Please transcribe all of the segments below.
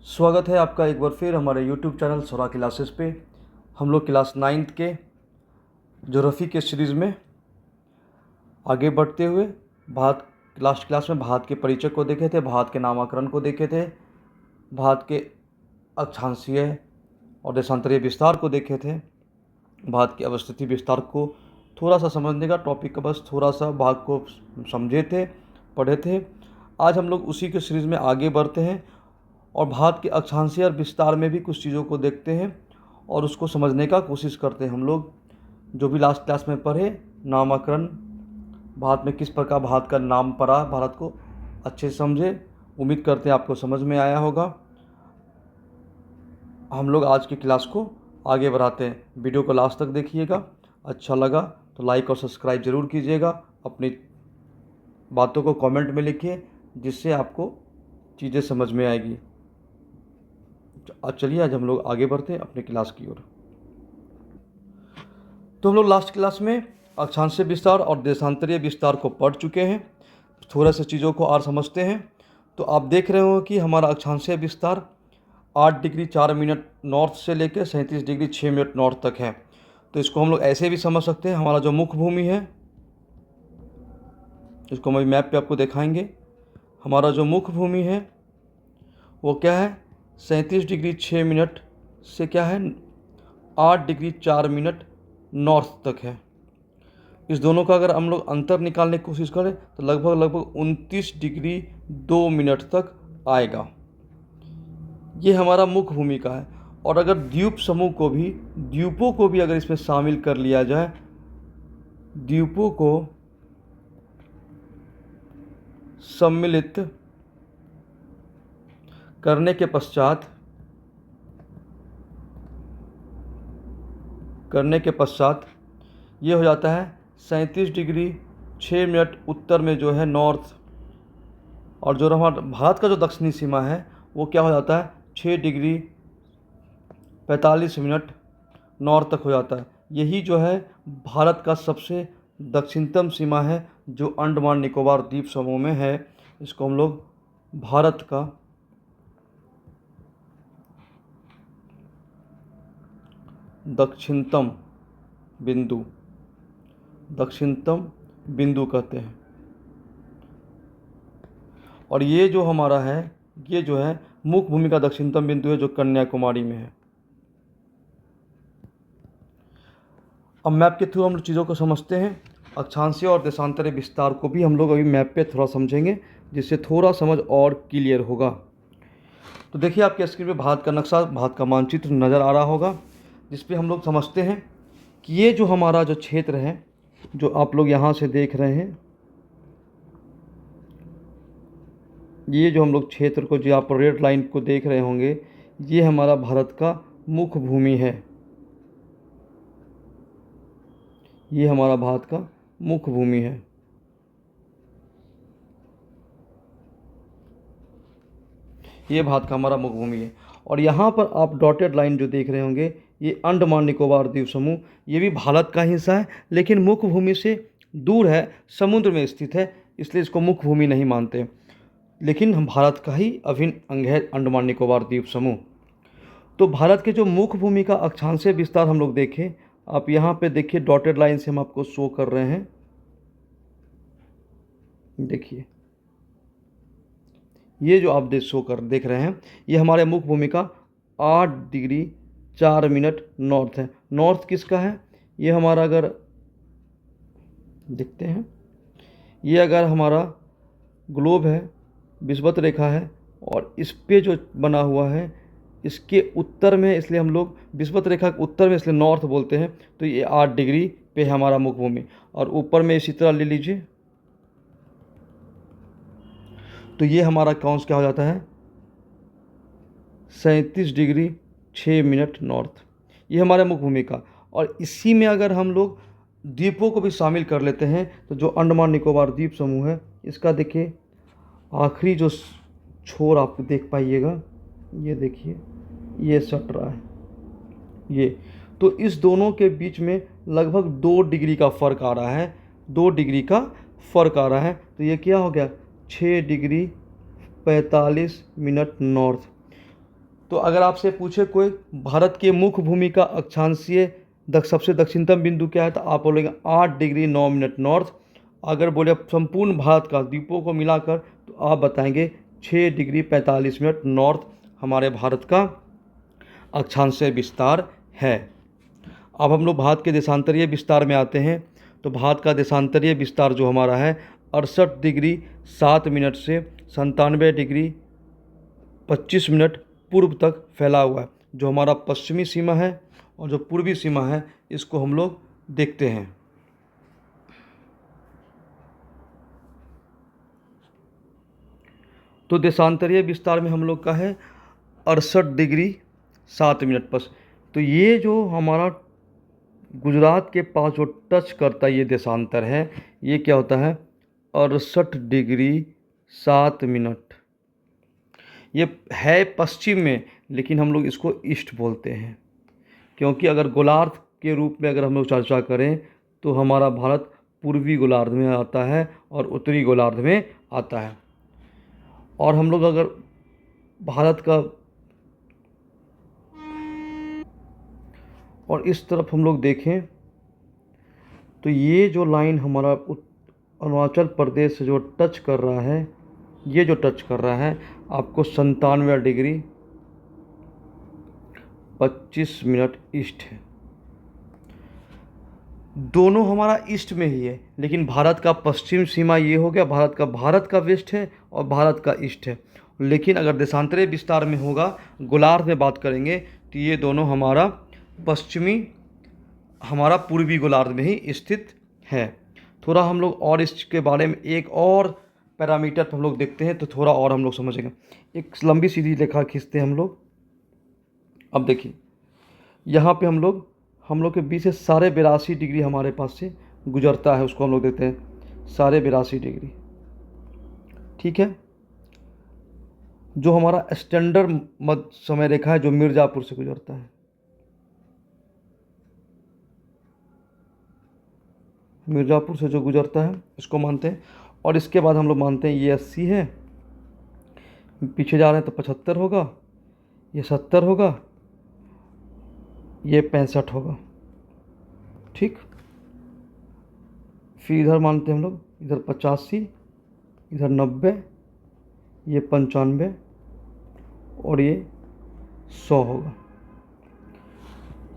स्वागत है आपका एक बार फिर हमारे YouTube चैनल सोरा क्लासेस पे। हम लोग क्लास 9th के ज्योग्राफी के सीरीज़ में आगे बढ़ते हुए भारत लास्ट क्लास में भारत के परिचय को देखे थे, भारत के नामकरण को देखे थे, भारत के अक्षांशीय और देशांतरीय विस्तार को देखे थे, भारत की अवस्थिति विस्तार को थोड़ा सा समझने का टॉपिक का बस थोड़ा सा भाग को समझे थे, पढ़े थे। आज हम लोग उसी के सीरीज़ में आगे बढ़ते हैं और भारत के अक्षांशीय और विस्तार में भी कुछ चीज़ों को देखते हैं और उसको समझने का कोशिश करते हैं। हम लोग जो भी लास्ट क्लास में पढ़े, नामकरण, भारत में किस प्रकार भारत का नाम पड़ा, भारत को अच्छे से समझे। उम्मीद करते हैं आपको समझ में आया होगा। हम लोग आज की क्लास को आगे बढ़ाते हैं। वीडियो को लास्ट तक देखिएगा। अच्छा लगा तो लाइक और सब्सक्राइब ज़रूर कीजिएगा। अपनी बातों को कमेंट में लिखिए जिससे आपको चीज़ें समझ में आएगी। चलिए आज हम लोग आगे बढ़ते हैं अपने क्लास की ओर। तो हम लोग लास्ट क्लास में अक्षांशीय विस्तार और देशांतरीय विस्तार को पढ़ चुके हैं। थोड़ा सा चीज़ों को और समझते हैं। तो आप देख रहे हो कि हमारा अक्षांशीय विस्तार 8 डिग्री 4 मिनट नॉर्थ से लेकर 37 डिग्री 6 मिनट नॉर्थ तक है। तो इसको हम लोग ऐसे भी समझ सकते हैं, हमारा जो मुख्य भूमि है, इसको हम मैप पे आपको दिखाएंगे। हमारा जो मुख्य भूमि है वो क्या है, 37 डिग्री 6 मिनट से क्या है 8 डिग्री 4 मिनट नॉर्थ तक है। इस दोनों का अगर हम लोग अंतर निकालने की कोशिश करें तो लगभग 29 डिग्री 2 मिनट तक आएगा। ये हमारा मुख्य भूमि का है। और अगर द्वीप समूह को भी, द्वीपों को भी अगर इसमें शामिल कर लिया जाए, द्वीपों को सम्मिलित करने के पश्चात ये हो जाता है 37 डिग्री 6 मिनट उत्तर में जो है नॉर्थ, और जो हमारा भारत का जो दक्षिणी सीमा है वो क्या हो जाता है 6 डिग्री 45 मिनट नॉर्थ तक हो जाता है। यही जो है भारत का सबसे दक्षिणतम सीमा है जो अंडमान निकोबार द्वीप समूह में है। इसको हम लोग भारत का दक्षिणतम बिंदु कहते हैं। और ये जो हमारा है, ये जो है मुख्य भूमि का दक्षिणतम बिंदु है जो कन्याकुमारी में है। अब मैप के थ्रू हम लोग चीज़ों को समझते हैं। अक्षांशीय और देशांतरीय विस्तार को भी हम लोग अभी मैप पे थोड़ा समझेंगे जिससे थोड़ा समझ और क्लियर होगा। तो देखिए आपके स्क्रीन पे भारत का नक्शा, भारत का मानचित्र नज़र आ रहा होगा, जिस पे हम लोग समझते हैं कि ये जो हमारा जो क्षेत्र है, जो आप लोग यहाँ से देख रहे हैं, ये जो हम लोग क्षेत्र को, जो आप रेड लाइन को देख रहे होंगे, ये हमारा भारत का मुख्य भूमि है। ये हमारा भारत का मुख्य भूमि है। ये भारत का हमारा मुख्य भूमि है। और यहाँ पर आप डॉटेड लाइन जो देख रहे होंगे, ये अंडमान निकोबार द्वीप समूह, ये भी भारत का हिस्सा है लेकिन मुख्य भूमि से दूर है, समुद्र में स्थित है, इसलिए इसको मुख्य भूमि नहीं मानते। लेकिन हम भारत का ही अभिन्न अंग है अंडमान निकोबार द्वीप समूह। तो भारत के जो मुख्य भूमि का अक्षांशीय विस्तार हम लोग देखें, आप यहाँ पे देखिए डॉटेड लाइन से हम आपको शो कर रहे हैं। देखिए ये जो आप देख रहे हैं, ये हमारे मुख्य भूमि का 8 डिग्री 4 मिनट नॉर्थ है। नॉर्थ किसका है, ये हमारा अगर देखते हैं, ये अगर हमारा ग्लोब है, विषुवत रेखा है, और इस पे जो बना हुआ है इसके उत्तर में, इसलिए हम लोग विषुवत रेखा के उत्तर में इसलिए नॉर्थ बोलते हैं। तो ये 8 डिग्री पे है हमारा मुख्य भूमि। और ऊपर में इसी तरह ले लीजिए, तो ये हमारा कौन क्या हो जाता है 37 डिग्री 6 मिनट नॉर्थ, ये हमारे मुख्य भूमि का। और इसी में अगर हम लोग द्वीपों को भी शामिल कर लेते हैं तो जो अंडमान निकोबार द्वीप समूह है, इसका देखिए आखिरी जो छोर आप देख पाइएगा, ये देखिए ये सट रहा है ये, तो इस दोनों के बीच में लगभग 2 डिग्री का फ़र्क आ रहा है, 2 डिग्री का फ़र्क आ रहा है। तो ये क्या हो गया 6 डिग्री 45 मिनट नॉर्थ। तो अगर आपसे पूछे कोई भारत के मुख्य भूमि का अक्षांशीय सबसे दक्षिणतम बिंदु क्या है, तो आप बोलेंगे 8 डिग्री 9 मिनट नॉर्थ। अगर बोले संपूर्ण भारत का द्वीपों को मिलाकर, तो आप बताएंगे 6 डिग्री 45 मिनट नॉर्थ हमारे भारत का अक्षांशीय विस्तार है। अब हम लोग भारत के देशांतरीय विस्तार में आते हैं। तो भारत का देशांतरीय विस्तार जो हमारा है 68 डिग्री 7 मिनट से 97 डिग्री 25 मिनट पूर्व तक फैला हुआ है। जो हमारा पश्चिमी सीमा है और जो पूर्वी सीमा है, इसको हम लोग देखते हैं। तो देशांतरीय विस्तार में हम लोग का है 68 डिग्री 7 मिनट पर। तो ये जो हमारा गुजरात के पास जो टच करता ये देशांतर है, ये क्या होता है 68 डिग्री 7 मिनट। ये है पश्चिम में, लेकिन हम लोग इसको ईस्ट बोलते हैं, क्योंकि अगर गोलार्ध के रूप में अगर हम लोग चर्चा करें तो हमारा भारत पूर्वी गोलार्ध में आता है और उत्तरी गोलार्ध में आता है। और हम लोग अगर भारत का और इस तरफ हम लोग देखें, तो ये जो लाइन हमारा अरुणाचल प्रदेश से जो टच कर रहा है, ये जो टच कर रहा है आपको 97 डिग्री 25 मिनट ईस्ट है। दोनों हमारा ईस्ट में ही है, लेकिन भारत का पश्चिम सीमा ये हो गया, भारत का वेस्ट है और भारत का ईस्ट है। लेकिन अगर देशांतरीय विस्तार में होगा, गोलार्ध में बात करेंगे, तो ये दोनों हमारा पूर्वी गोलार्ध में ही स्थित है। थोड़ा हम लोग और इसके बारे में एक और पैरामीटर हम लोग देखते हैं, तो थोड़ा और हम लोग समझेंगे। एक लंबी सीधी रेखा खींचते हैं हम लोग। अब देखिए यहाँ पे हम लोग के बीच से 82.5 डिग्री हमारे पास से गुजरता है, उसको हम लोग देखते हैं 82.5 डिग्री। ठीक है, जो हमारा स्टैंडर्ड मध्य समय रेखा है जो मिर्ज़ापुर से गुजरता है, मिर्ज़ापुर से जो गुजरता है इसको मानते हैं। और इसके बाद हम लोग मानते हैं ये 80 है, पीछे जा रहे हैं तो 75 होगा, ये 70 होगा, ये 65 होगा। ठीक, फिर इधर मानते हैं हम लोग, इधर 85, इधर 90, ये 95 और ये 100 होगा।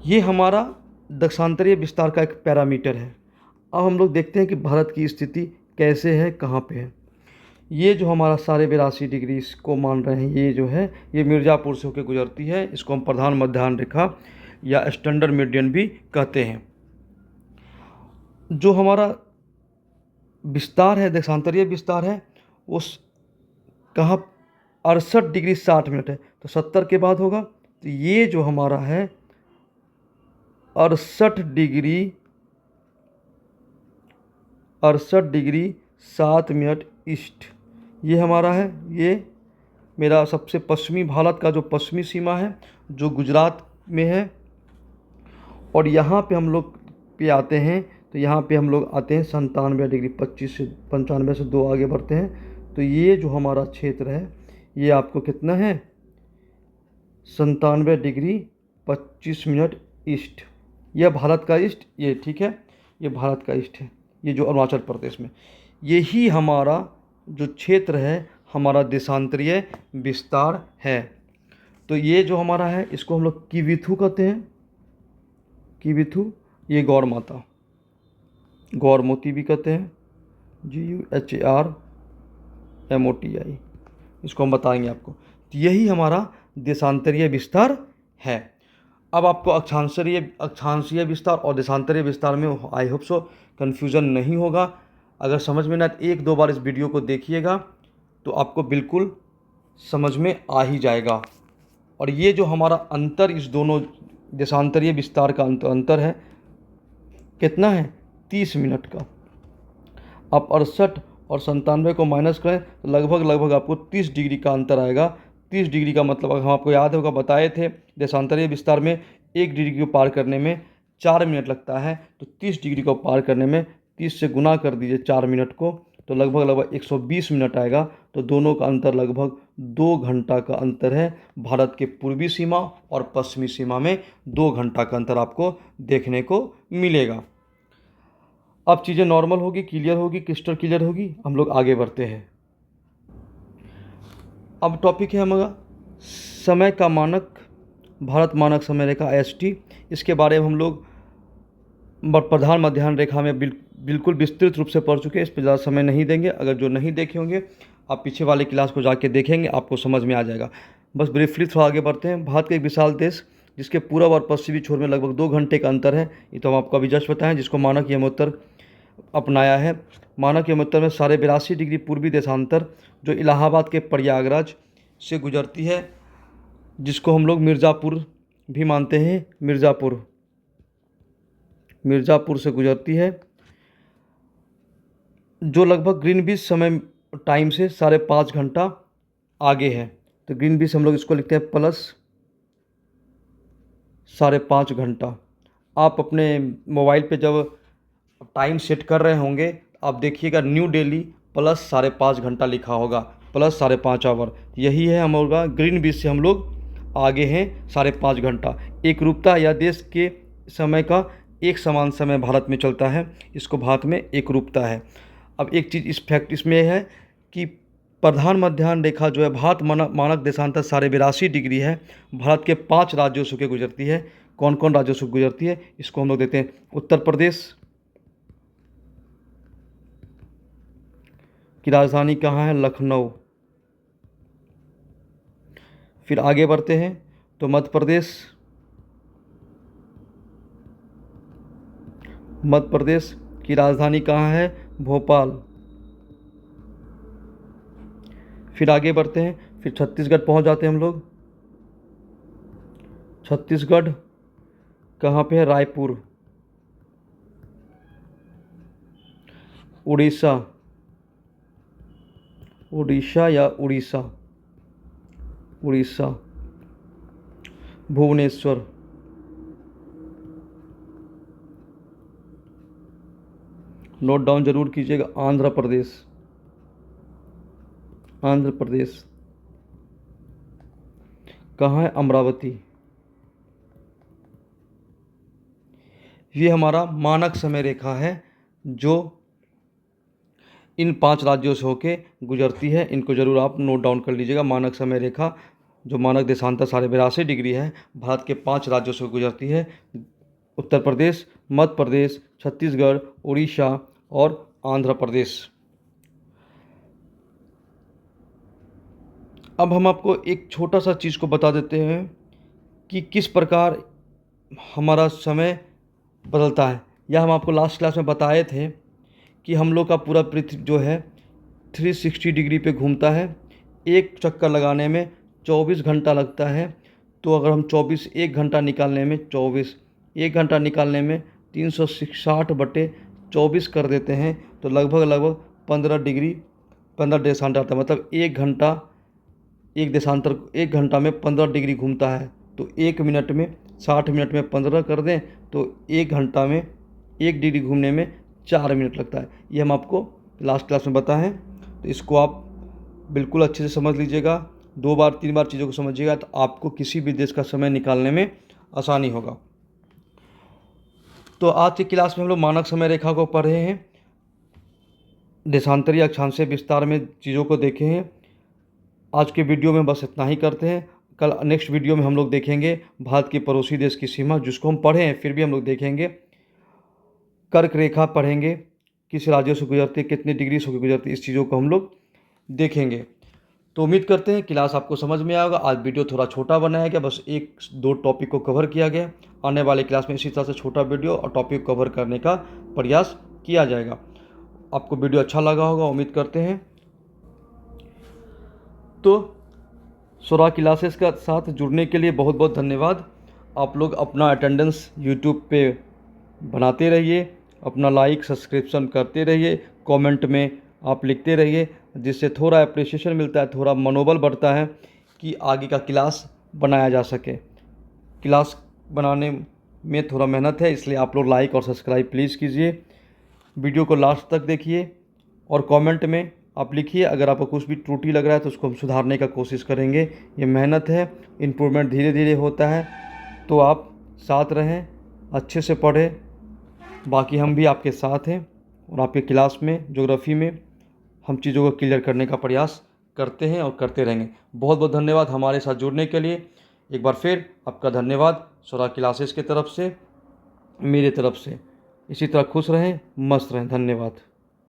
ये हमारा देशांतरीय विस्तार का एक पैरामीटर है। अब हम लोग देखते हैं कि भारत की स्थिति कैसे है, कहाँ पे है। ये जो हमारा 82.5 डिग्री इसको मान रहे हैं, ये जो है ये मिर्ज़ापुर से होकर गुजरती है, इसको हम प्रधान मध्याह्न रेखा या स्टैंडर्ड मेरिडियन भी कहते हैं। जो हमारा विस्तार है, देशांतरीय विस्तार है, उस कहाँ 68 डिग्री 60 मिनट है, तो 70 के बाद होगा। तो ये जो हमारा है 68 डिग्री 7 मिनट ईस्ट, ये हमारा है। ये मेरा सबसे पश्चिमी भारत का जो पश्चिमी सीमा है जो गुजरात में है। और यहाँ पे हम लोग पे आते हैं, तो यहाँ पे हम लोग आते हैं 97 डिग्री 25 से 95 से 2 आगे बढ़ते हैं। तो ये जो हमारा क्षेत्र है ये आपको कितना है 97 डिग्री 25 मिनट ईस्ट, यह भारत का ईस्ट, ये ठीक है, ये भारत का ईस्ट है, ये जो अरुणाचल प्रदेश में, यही हमारा जो क्षेत्र है हमारा देशांतरीय विस्तार है। तो ये जो हमारा है इसको हम लोग किविथु कहते हैं, किविथु। ये गौर माता, गौर मोती भी कहते हैं, GUHARMOTI, इसको हम बताएंगे आपको। तो यही हमारा देशांतरीय विस्तार है। अब आपको अक्षांशीय विस्तार और देशांतरीय विस्तार में आई होप सो कन्फ्यूज़न नहीं होगा। अगर समझ में ना तो 1-2 बार इस वीडियो को देखिएगा तो आपको बिल्कुल समझ में आ ही जाएगा। और ये जो हमारा अंतर इस दोनों देशांतरीय विस्तार का अंतर है कितना है 30 मिनट का। आप 68 और 97 को माइनस करें तो लगभग आपको 30 डिग्री का अंतर आएगा। 30 डिग्री का मतलब अगर हम आपको याद होगा बताए थे देशांतरीय विस्तार में 1 डिग्री को पार करने में 4 मिनट लगता है, तो 30 डिग्री को पार करने में 30 से गुना कर दीजिए 4 मिनट को, तो लगभग 120 मिनट आएगा। तो दोनों का अंतर लगभग 2 घंटा का अंतर है। भारत के पूर्वी सीमा और पश्चिमी सीमा में 2 घंटा का अंतर आपको देखने को मिलेगा। अब चीज़ें नॉर्मल होगी, क्लियर होगी, क्रिस्टल क्लियर होगी। हम लोग आगे बढ़ते हैं। अब टॉपिक है हमारा समय का मानक, भारत मानक समय रेखा ST। इसके बारे में हम लोग प्रधान मध्याह्न रेखा में बिल्कुल विस्तृत रूप से पढ़ चुके हैं। इस पर ज़्यादा समय नहीं देंगे। अगर जो नहीं देखे होंगे आप पीछे वाले क्लास को जाके देखेंगे, आपको समझ में आ जाएगा। बस ब्रीफली थोड़ा आगे बढ़ते हैं। भारत का एक विशाल देश जिसके पूर्व और पश्चिमी छोर में लगभग 2 घंटे का अंतर है। ये तो हम आपको अभी जस्ट बताएं, जिसको मानक यमोत्तर अपनाया है। मानक यमोत्तर में 82.5 डिग्री पूर्वी देशांतर जो इलाहाबाद के प्रयागराज से गुजरती है, जिसको हम लोग मिर्ज़ापुर भी मानते हैं। मिर्ज़ापुर से गुजरती है, जो लगभग ग्रीनविच समय टाइम से 5.5 घंटा आगे है। तो ग्रीनविच हम लोग इसको लिखते हैं प्लस 5.5 घंटा। आप अपने मोबाइल पे जब टाइम सेट कर रहे होंगे, आप देखिएगा न्यू दिल्ली प्लस 5.5 घंटा लिखा होगा, प्लस 5.5 आवर। यही है हम लोग ग्रीनविच से हम लोग आगे हैं 5.5 घंटा। एक रूपता या देश के समय का एक समान समय भारत में चलता है, इसको भारत में एक रूपता है। अब एक चीज़ इस फैक्ट इसमें है कि प्रधान मध्याह्न रेखा जो है भारत मानक देशांतर 82.5 डिग्री है। भारत के 5 राज्यों से गुजरती है। कौन कौन राज्यों से गुजरती है इसको हम लोग देते हैं। उत्तर प्रदेश की राजधानी कहाँ है? लखनऊ। फिर आगे बढ़ते हैं तो मध्य प्रदेश की राजधानी कहाँ है? भोपाल। फिर आगे बढ़ते हैं, फिर छत्तीसगढ़ पहुंच जाते हैं हम लोग। छत्तीसगढ़ कहाँ पे है? रायपुर। उड़ीसा या उड़ीसा, भुवनेश्वर। नोट डाउन जरूर कीजिएगा। आंध्र प्रदेश कहाँ है? अमरावती। ये हमारा मानक समय रेखा है जो इन 5 राज्यों से होके गुजरती है। इनको जरूर आप नोट डाउन कर लीजिएगा। मानक समय रेखा जो मानक देशांतर 82.5 डिग्री है, भारत के 5 राज्यों से गुजरती है। उत्तर प्रदेश, मध्य प्रदेश, छत्तीसगढ़, उड़ीसा और आंध्र प्रदेश। अब हम आपको एक छोटा सा चीज़ को बता देते हैं कि किस प्रकार हमारा समय बदलता है। यह हम आपको लास्ट क्लास में बताए थे कि हम लोग का पूरा पृथ्वी जो है 360 डिग्री पे घूमता है। एक चक्कर लगाने में 24 घंटा लगता है। तो अगर हम 1 घंटा निकालने में 360/24 कर देते हैं तो लगभग 15 देशांतर आता है। मतलब 1 घंटा में 15 डिग्री घूमता है। तो 1 मिनट में 60 मिनट में 15 कर दें तो 1 घंटा में 1 डिग्री घूमने में 4 मिनट लगता है। ये हम आपको लास्ट क्लास में बताएं। तो इसको आप बिल्कुल अच्छे से समझ लीजिएगा। 2 बार 3 बार चीज़ों को समझिएगा तो आपको किसी भी देश का समय निकालने में आसानी होगा। तो आज की क्लास में हम लोग मानक समय रेखा को पढ़ रहे हैं, देशांतरीय अक्षांशीय विस्तार में चीज़ों को देखे हैं। आज के वीडियो में बस इतना ही करते हैं। कल नेक्स्ट वीडियो में हम लोग देखेंगे भारत के पड़ोसी देश की सीमा, जिसको हम पढ़े हैं फिर भी हम लोग देखेंगे। कर्क रेखा पढ़ेंगे, किस राज्यों से गुजरती है, कितने डिग्री से गुजरती है, इस चीज़ों को हम लोग देखेंगे। तो उम्मीद करते हैं क्लास आपको समझ में आएगा। आज वीडियो थोड़ा छोटा बनाया गया, बस 1-2 टॉपिक को कवर किया गया। आने वाले क्लास में इसी तरह से छोटा वीडियो और टॉपिक कवर करने का प्रयास किया जाएगा। आपको वीडियो अच्छा लगा होगा, उम्मीद करते हैं। तो सोरा क्लासेस का साथ जुड़ने के लिए बहुत बहुत धन्यवाद। आप लोग अपना अटेंडेंस यूट्यूब पे बनाते रहिए, अपना लाइक सब्सक्रिप्शन करते रहिए, कमेंट में आप लिखते रहिए, जिससे थोड़ा अप्रिसिएशन मिलता है, थोड़ा मनोबल बढ़ता है कि आगे का क्लास बनाया जा सके। क्लास बनाने में थोड़ा मेहनत है, इसलिए आप लोग लाइक और सब्सक्राइब प्लीज़ कीजिए। वीडियो को लास्ट तक देखिए और कमेंट में आप लिखिए। अगर आपको कुछ भी त्रुटि लग रहा है तो उसको हम सुधारने का कोशिश करेंगे। ये मेहनत है, इम्प्रूवमेंट धीरे धीरे होता है। तो आप साथ रहें, अच्छे से पढ़ें। बाकी हम भी आपके साथ हैं और आपके क्लास में ज्योग्राफी में हम चीज़ों को क्लियर करने का प्रयास करते हैं और करते रहेंगे। बहुत बहुत धन्यवाद हमारे साथ जुड़ने के लिए। एक बार फिर आपका धन्यवाद स्वरा क्लासेस की तरफ से, मेरी तरफ से। इसी तरह खुश रहें, मस्त रहें। धन्यवाद।